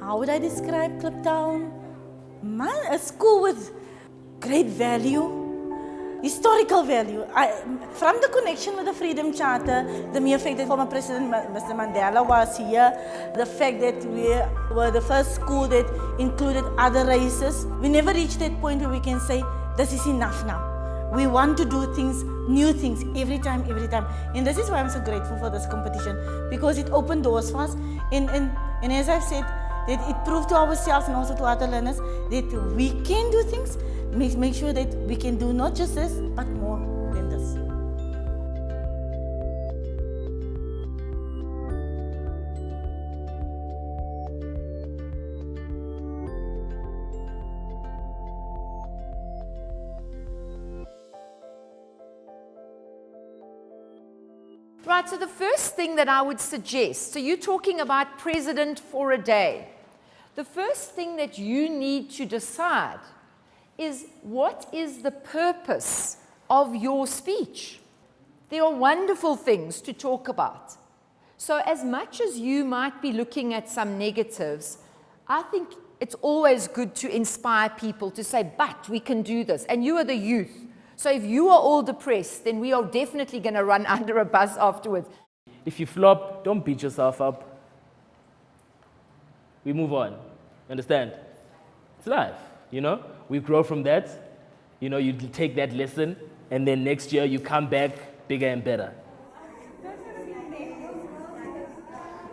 How would I describe Kliptown? Man, a school with great value. Historical value. From the connection with the Freedom Charter, the mere fact that former President Mr. Mandela was here, the fact that we were the first school that included other races, we never reached that point where we can say, this is enough now. We want to do things, new things, every time. And this is why I'm so grateful for this competition, because it opened doors for us. And as I've said, that it proved to ourselves and also to other learners that we can do things. Make sure that we can do not just this, but more than this. Right, so the first thing that I would suggest, so you're talking about President4aDay. The first thing that you need to decide is what is the purpose of your speech? There are wonderful things to talk about. So as much as you might be looking at some negatives, I think it's always good to inspire people to say, but we can do this. And you are the youth. So if you are all depressed, then we are definitely going to run under a bus afterwards. If you flop, don't beat yourself up. We move on. Understand? It's life, you know? We grow from that. You know, you take that lesson, and then next year you come back bigger and better.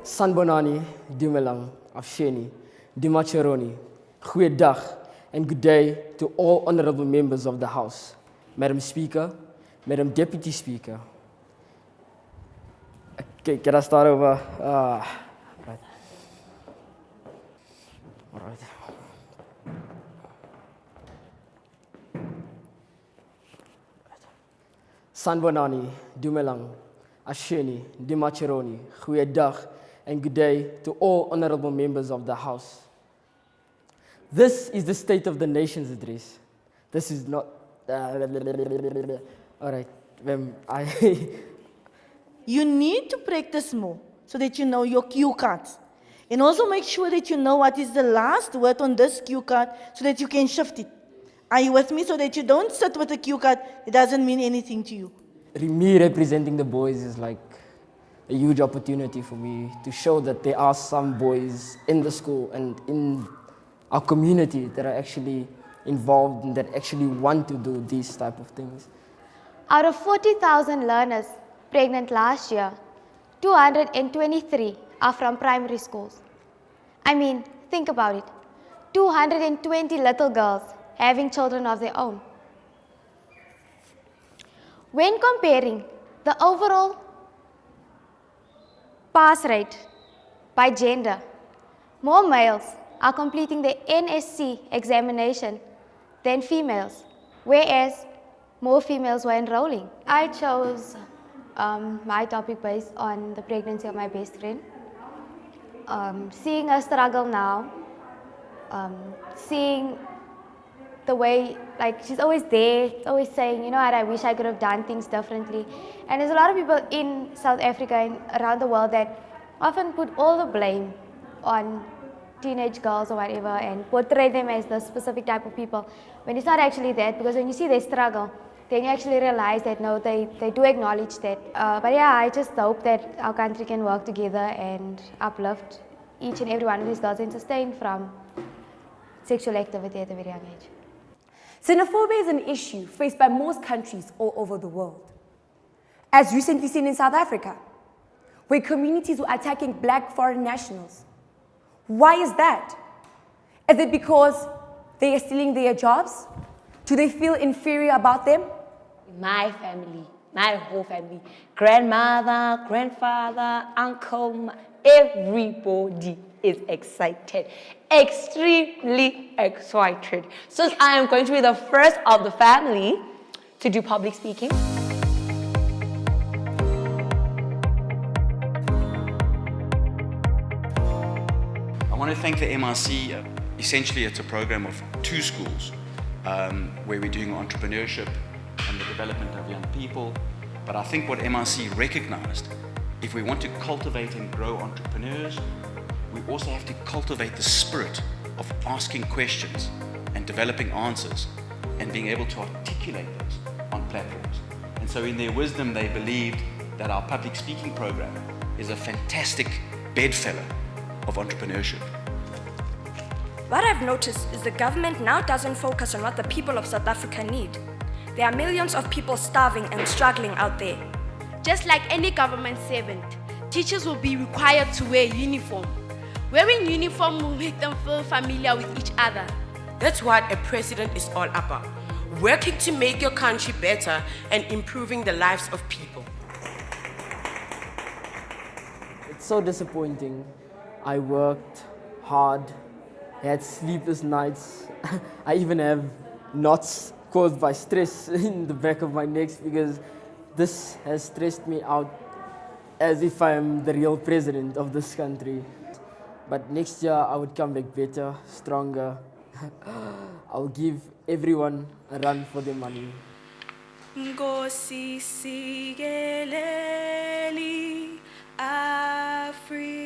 Sanbonani, Dumelang, Afsheni, Dimachironi, Goeiedag, and good day to all honorable members of the House. Madam Speaker, Madam Deputy Speaker. Okay, can I start over? Right. All right. Sanbonani, Dumelang, Asheni, Dimachironi, Goeiedag, and good day to all honorable members of the House. This is the State of the Nation's address. This is not... all right, You need to practice more so that you know your cue cards. And also make sure that you know what is the last word on this cue card so that you can shift it. Are you with me? So that you don't sit with a cue card, it doesn't mean anything to you. Me representing the boys is like a huge opportunity for me to show that there are some boys in the school and in our community that are actually involved and that actually want to do these type of things. Out of 40,000 learners pregnant last year, 223 are from primary schools. I mean, think about it. 220 little girls having children of their own. When comparing the overall pass rate by gender, more males are completing the NSC examination than females, whereas more females were enrolling. I chose my topic based on the pregnancy of my best friend. Seeing her struggle now, seeing the way, like, she's always there, always saying, you know what, I wish I could have done things differently. And there's a lot of people in South Africa and around the world that often put all the blame on teenage girls or whatever and portray them as the specific type of people, when it's not actually that, because when you see their struggle, then you actually realize that no, they do acknowledge that. But yeah, I just hope that our country can work together and uplift each and every one of these girls and sustain from sexual activity at a very young age. Xenophobia is an issue faced by most countries all over the world. As recently seen in South Africa, where communities were attacking black foreign nationals. Why is that? Is it because they are stealing their jobs? Do they feel inferior about them? My family, my whole family, grandmother, grandfather, uncle, everybody is excited, extremely excited. Since I am going to be the first of the family to do public speaking. I want to thank the MRC. Essentially, it's a program of 2 schools where we're doing entrepreneurship and the development of young people. But I think what MRC recognized, if we want to cultivate and grow entrepreneurs, we also have to cultivate the spirit of asking questions and developing answers and being able to articulate those on platforms. And so in their wisdom, they believed that our public speaking program is a fantastic bedfellow of entrepreneurship. What I've noticed is the government now doesn't focus on what the people of South Africa need. There are millions of people starving and struggling out there. Just like any government servant, teachers will be required to wear uniform. Wearing uniform will make them feel familiar with each other. That's what a president is all about. Working to make your country better and improving the lives of people. It's so disappointing. I worked hard, had sleepless nights. I even have knots caused by stress in the back of my neck because this has stressed me out as if I am the real president of this country. But next year I would come back better, stronger. I'll give everyone a run for their money. Nkosi sikeleli Africa.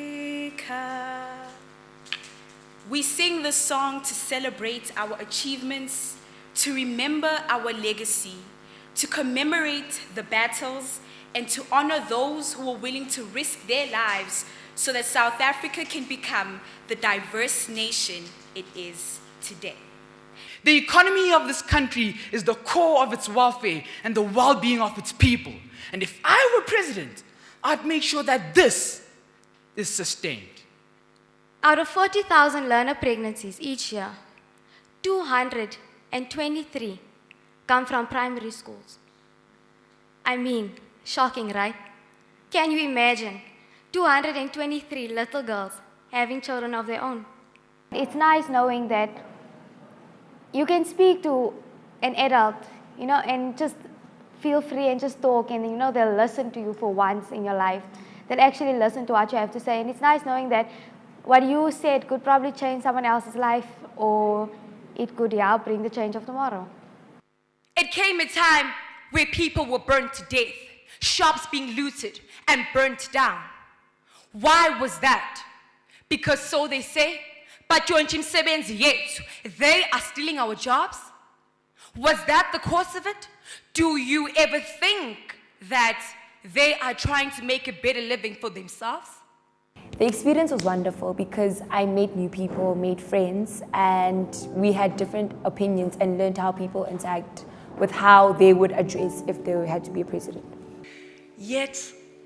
We sing this song to celebrate our achievements, to remember our legacy, to commemorate the battles, and to honor those who are willing to risk their lives so that South Africa can become the diverse nation it is today. The economy of this country is the core of its welfare and the well-being of its people. And if I were president, I'd make sure that this is sustained. Out of 40,000 learner pregnancies each year, 223 come from primary schools. I mean, shocking, right? Can you imagine 223 little girls having children of their own? It's nice knowing that you can speak to an adult, and just feel free and just talk, and they'll listen to you for once in your life. They'll actually listen to what you have to say, and it's nice knowing that what you said could probably change someone else's life, or it could help bring the change of tomorrow. It came a time where people were burnt to death, shops being looted and burnt down. Why was that? Because so they say, but they are stealing our jobs? Was that the cause of it? Do you ever think that they are trying to make a better living for themselves? The experience was wonderful because I met new people, made friends, and we had different opinions and learned how people interact with how they would address if they had to be a president. Yet,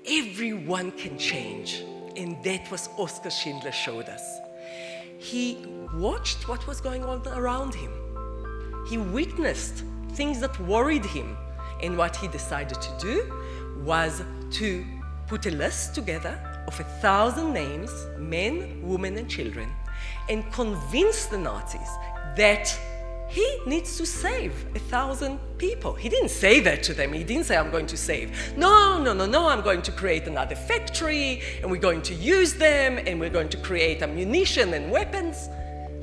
everyone can change. And that was Oscar Schindler showed us. He watched what was going on around him. He witnessed things that worried him. And what he decided to do was to put a list together of 1,000 names, men, women, and children, and convince the Nazis that he needs to save 1,000 people. He didn't say that to them. He didn't say, I'm going to save. No, I'm going to create another factory, and we're going to use them, and we're going to create ammunition and weapons,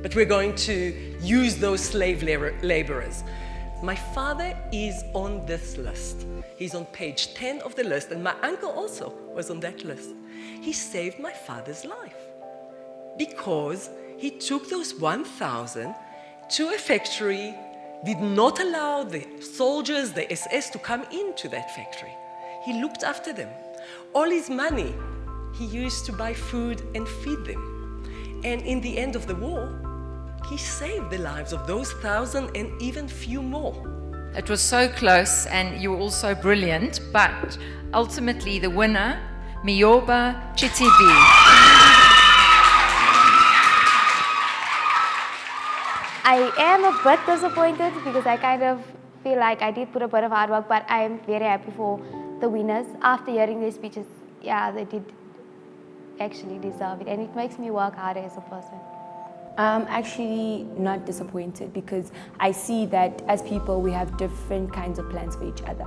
but we're going to use those slave laborers. My father is on this list. He's on page 10 of the list, and my uncle also was on that list. He saved my father's life because he took those 1,000 to a factory, did not allow the soldiers, the SS, to come into that factory. He looked after them. All his money he used to buy food and feed them. And in the end of the war, he saved the lives of those 1,000 and even few more. It was so close, and you were all so brilliant, but ultimately the winner, Miyoba Chitibi. I am a bit disappointed because I kind of feel like I did put a bit of hard work, but I am very happy for the winners. After hearing their speeches, yeah, they did actually deserve it, and it makes me work harder as a person. I'm actually not disappointed because I see that as people we have different kinds of plans for each other.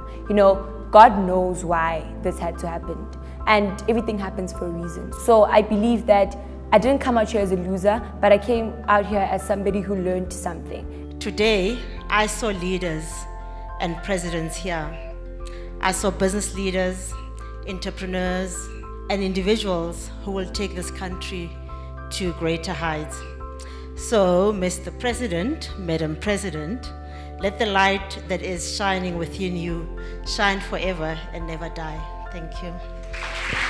God knows why this had to happen, and everything happens for a reason. So I believe that I didn't come out here as a loser, but I came out here as somebody who learned something. Today, I saw leaders and presidents here. I saw business leaders, entrepreneurs, and individuals who will take this country to greater heights. So, Mr. President, Madam President, let the light that is shining within you shine forever and never die. Thank you.